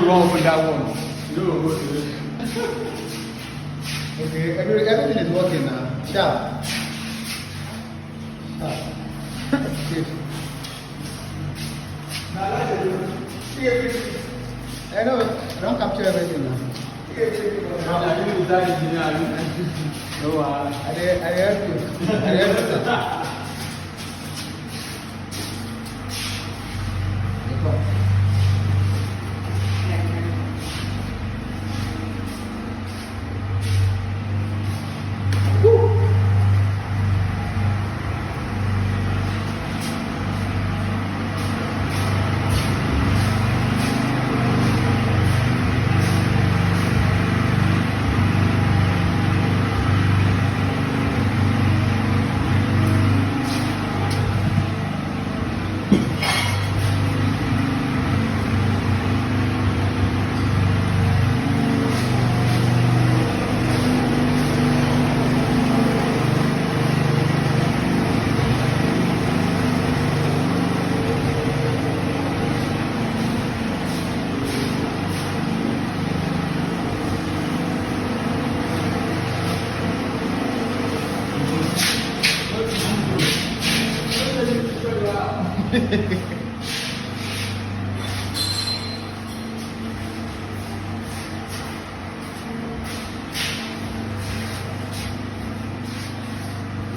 wrong with that one. Okay, everything is working now. Sharp. Good. I know, don't capture everything now. No, I help you. I help you. Hehehehe